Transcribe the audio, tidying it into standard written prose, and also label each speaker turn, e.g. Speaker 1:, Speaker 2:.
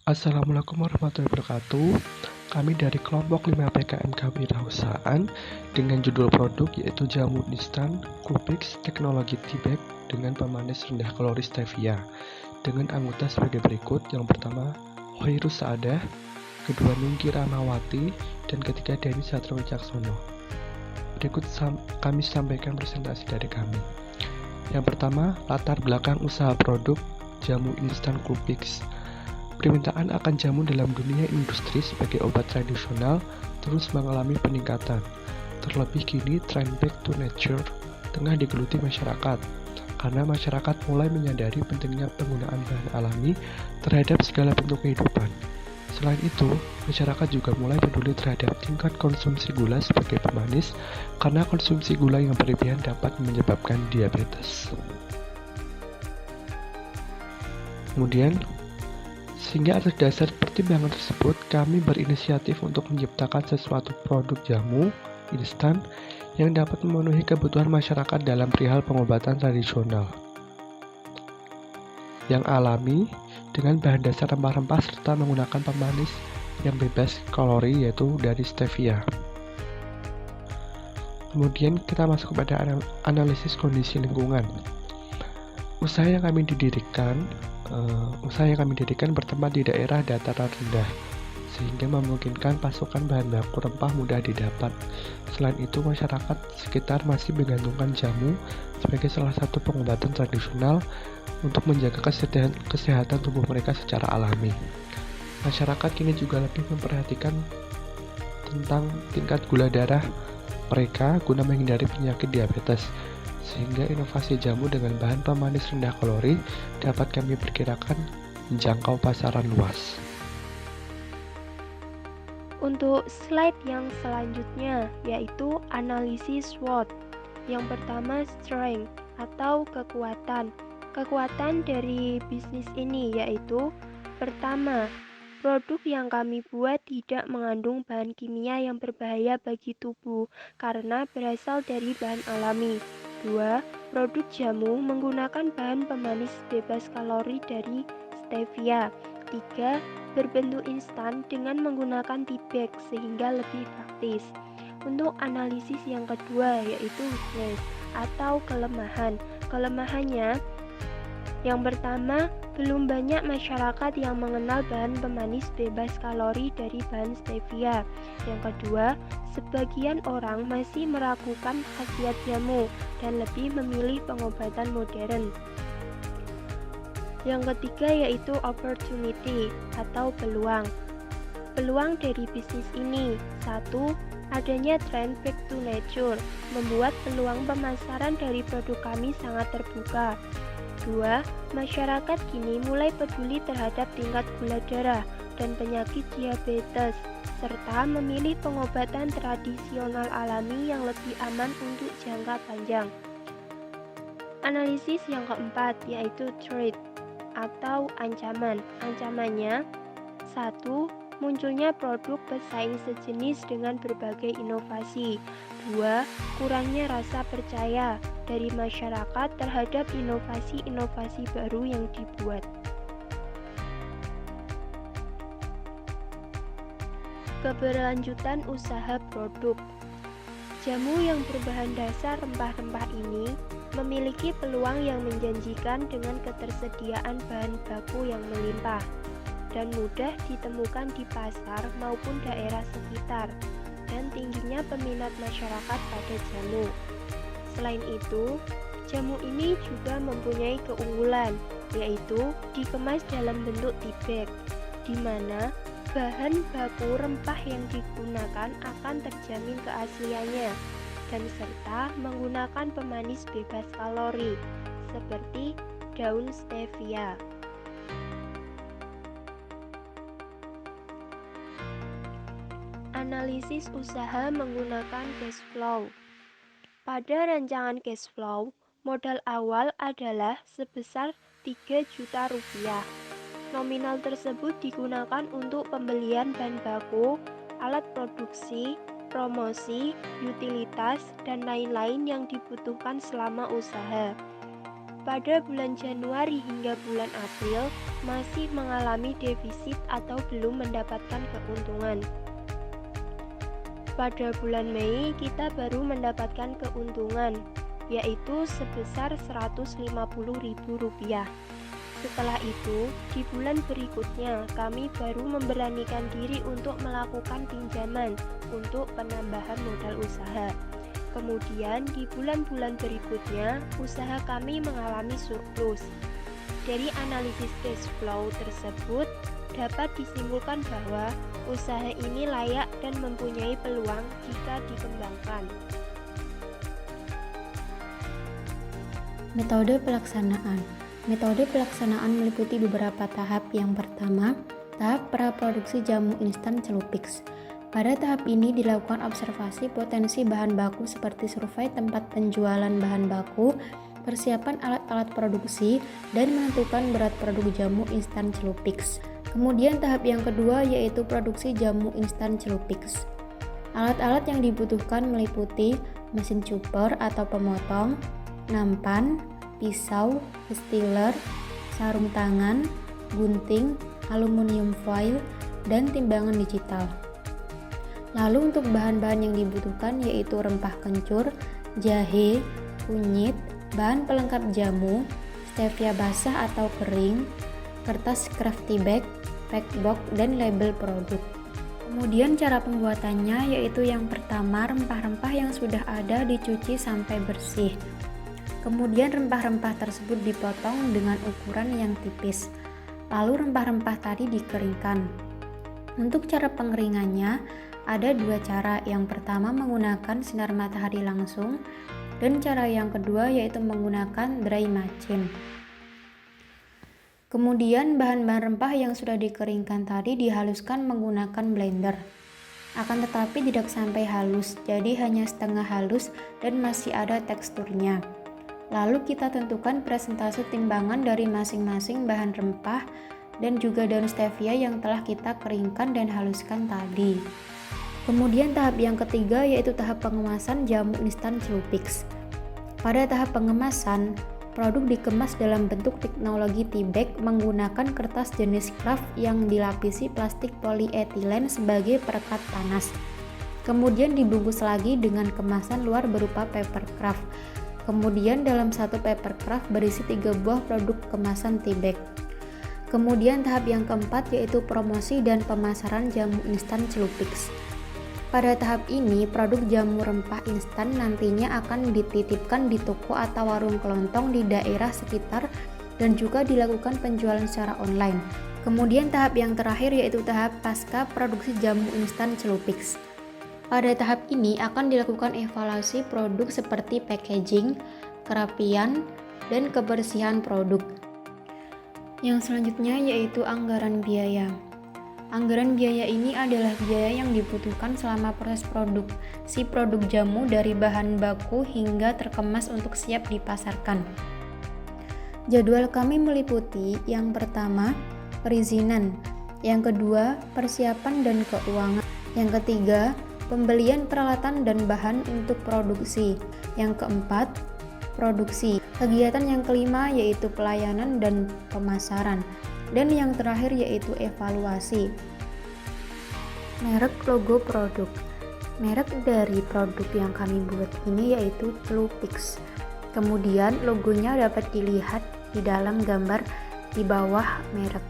Speaker 1: Assalamualaikum warahmatullahi wabarakatuh. Kami dari kelompok 5 PKM Kewirausahaan dengan judul produk yaitu jamu instan Clupix teknologi tea bag dengan pemanis rendah kalori stevia dengan anggota sebagai berikut. Yang pertama, Khairus Saadah, kedua Nungki Ramawati, dan ketiga Denny Satrio Wicaksono. Berikut kami sampaikan presentasi dari kami. Yang pertama, latar belakang usaha produk jamu instan Clupix. Permintaan akan jamu dalam dunia industri sebagai obat tradisional terus mengalami peningkatan. Terlebih kini tren back to nature tengah digeluti masyarakat, karena masyarakat mulai menyadari pentingnya penggunaan bahan alami terhadap segala bentuk kehidupan. Selain itu, masyarakat juga mulai peduli terhadap tingkat konsumsi gula sebagai pemanis, karena konsumsi gula yang berlebihan dapat menyebabkan diabetes. Kemudian, sehingga atas dasar pertimbangan tersebut, kami berinisiatif untuk menciptakan sesuatu produk jamu instan yang dapat memenuhi kebutuhan masyarakat dalam perihal pengobatan tradisional yang alami dengan bahan dasar rempah-rempah serta menggunakan pemanis yang bebas kalori yaitu dari stevia. Kemudian kita masuk kepada analisis kondisi lingkungan. Usaha yang kami dirikan bertempat di daerah dataran rendah, sehingga memungkinkan pasokan bahan baku rempah mudah didapat. Selain itu, masyarakat sekitar masih menggantungkan jamu sebagai salah satu pengobatan tradisional untuk menjaga kesehatan tubuh mereka secara alami. Masyarakat kini juga lebih memperhatikan tentang tingkat gula darah mereka guna menghindari penyakit diabetes, sehingga inovasi jamu dengan bahan pemanis rendah kalori dapat kami perkirakan menjangkau pasaran luas.
Speaker 2: Untuk slide yang selanjutnya yaitu analisis SWOT. Yang pertama, strength atau kekuatan. Kekuatan dari bisnis ini yaitu pertama, produk yang kami buat tidak mengandung bahan kimia yang berbahaya bagi tubuh karena berasal dari bahan alami. 2. Produk jamu menggunakan bahan pemanis bebas kalori dari stevia. 3. Berbentuk instan dengan menggunakan tea bag sehingga lebih praktis. Untuk analisis yang kedua yaitu weakness atau kelemahan. Kelemahannya yang pertama, belum banyak masyarakat yang mengenal bahan pemanis bebas kalori dari bahan stevia. Yang kedua, sebagian orang masih meragukan khasiat jamu dan lebih memilih pengobatan modern. Yang ketiga yaitu opportunity atau peluang. Peluang dari bisnis ini: 1. Adanya tren back to nature membuat peluang pemasaran dari produk kami sangat terbuka. 2. Masyarakat kini mulai peduli terhadap tingkat gula darah dan penyakit diabetes, serta memilih pengobatan tradisional alami yang lebih aman untuk jangka panjang. Analisis yang keempat yaitu threat atau ancaman. Ancamannya: 1. Munculnya produk pesaing sejenis dengan berbagai inovasi. 2. Kurangnya rasa percaya dari masyarakat terhadap inovasi-inovasi baru yang dibuat. Keberlanjutan usaha produk. Jamu yang berbahan dasar rempah-rempah ini memiliki peluang yang menjanjikan dengan ketersediaan bahan baku yang melimpah dan mudah ditemukan di pasar maupun daerah sekitar, dan tingginya peminat masyarakat pada jamu. Selain itu, jamu ini juga mempunyai keunggulan, yaitu dikemas dalam bentuk tea bag, di mana bahan baku rempah yang digunakan akan terjamin keasliannya, dan serta menggunakan pemanis bebas kalori, seperti daun stevia. Analisis usaha menggunakan cash flow. Pada rancangan cash flow, modal awal adalah sebesar 3 juta rupiah. Nominal tersebut digunakan untuk pembelian bahan baku, alat produksi, promosi, utilitas, dan lain-lain yang dibutuhkan selama usaha. pada bulan Januari hingga bulan April masih mengalami defisit atau belum mendapatkan keuntungan. Pada bulan Mei kita baru mendapatkan keuntungan, yaitu sebesar Rp150.000. Setelah itu, di bulan berikutnya kami baru memberanikan diri untuk melakukan pinjaman untuk penambahan modal usaha. Kemudian di bulan-bulan berikutnya, usaha kami mengalami surplus. Dari analisis cash flow tersebut, dapat disimpulkan bahwa usaha ini layak dan mempunyai peluang jika dikembangkan.
Speaker 3: Metode pelaksanaan. Metode pelaksanaan meliputi beberapa tahap. Yang pertama, tahap praproduksi jamu instan Celupix. Pada tahap ini dilakukan observasi potensi bahan baku seperti survei tempat penjualan bahan baku, persiapan alat-alat produksi, dan menentukan berat produk jamu instan Celupix. Kemudian tahap yang kedua yaitu produksi jamu instan Celupix. Alat-alat yang dibutuhkan meliputi mesin cuper atau pemotong, nampan, pisau, distiller, sarung tangan, gunting, aluminium foil, dan timbangan digital. Lalu untuk bahan-bahan yang dibutuhkan yaitu rempah kencur, jahe, kunyit, bahan pelengkap jamu, stevia basah atau kering, kertas crafty bag, pack box, dan label produk. Kemudian cara pembuatannya yaitu yang pertama, rempah-rempah yang sudah ada dicuci sampai bersih. Kemudian rempah-rempah tersebut dipotong dengan ukuran yang tipis. Lalu rempah-rempah tadi dikeringkan. Untuk cara pengeringannya ada dua cara. Yang pertama menggunakan sinar matahari langsung, dan cara yang kedua yaitu menggunakan dry machine. Kemudian bahan-bahan rempah yang sudah dikeringkan tadi dihaluskan menggunakan blender. Akan tetapi tidak sampai halus, jadi hanya setengah halus dan masih ada teksturnya. Lalu kita tentukan presentase timbangan dari masing-masing bahan rempah dan juga daun stevia yang telah kita keringkan dan haluskan tadi. Kemudian tahap yang ketiga yaitu tahap pengemasan jamu instan Celupix. Pada tahap pengemasan, produk dikemas dalam bentuk teknologi tea bag menggunakan kertas jenis kraft yang dilapisi plastik polietilen sebagai perekat panas. Kemudian dibungkus lagi dengan kemasan luar berupa paper craft. Kemudian dalam satu paper craft berisi 3 buah produk kemasan tea bag. Kemudian tahap yang keempat yaitu promosi dan pemasaran jamu instan Celupix. Pada tahap ini, produk jamu rempah instan nantinya akan dititipkan di toko atau warung kelontong di daerah sekitar dan juga dilakukan penjualan secara online. Kemudian tahap yang terakhir yaitu tahap pasca produksi jamu instan Celupix. Pada tahap ini akan dilakukan evaluasi produk seperti packaging, kerapian, dan kebersihan produk. Yang selanjutnya yaitu anggaran biaya. Anggaran biaya ini adalah biaya yang dibutuhkan selama proses produksi produk jamu dari bahan baku hingga terkemas untuk siap dipasarkan. Jadwal kami meliputi yang pertama, perizinan, yang kedua, persiapan dan keuangan, yang ketiga, pembelian peralatan dan bahan untuk produksi, yang keempat, produksi. Kegiatan yang kelima yaitu pelayanan dan pemasaran, dan yang terakhir yaitu evaluasi. Merek logo produk. Merek dari produk yang kami buat ini yaitu Celupix. Kemudian logonya dapat dilihat di dalam gambar di bawah merek.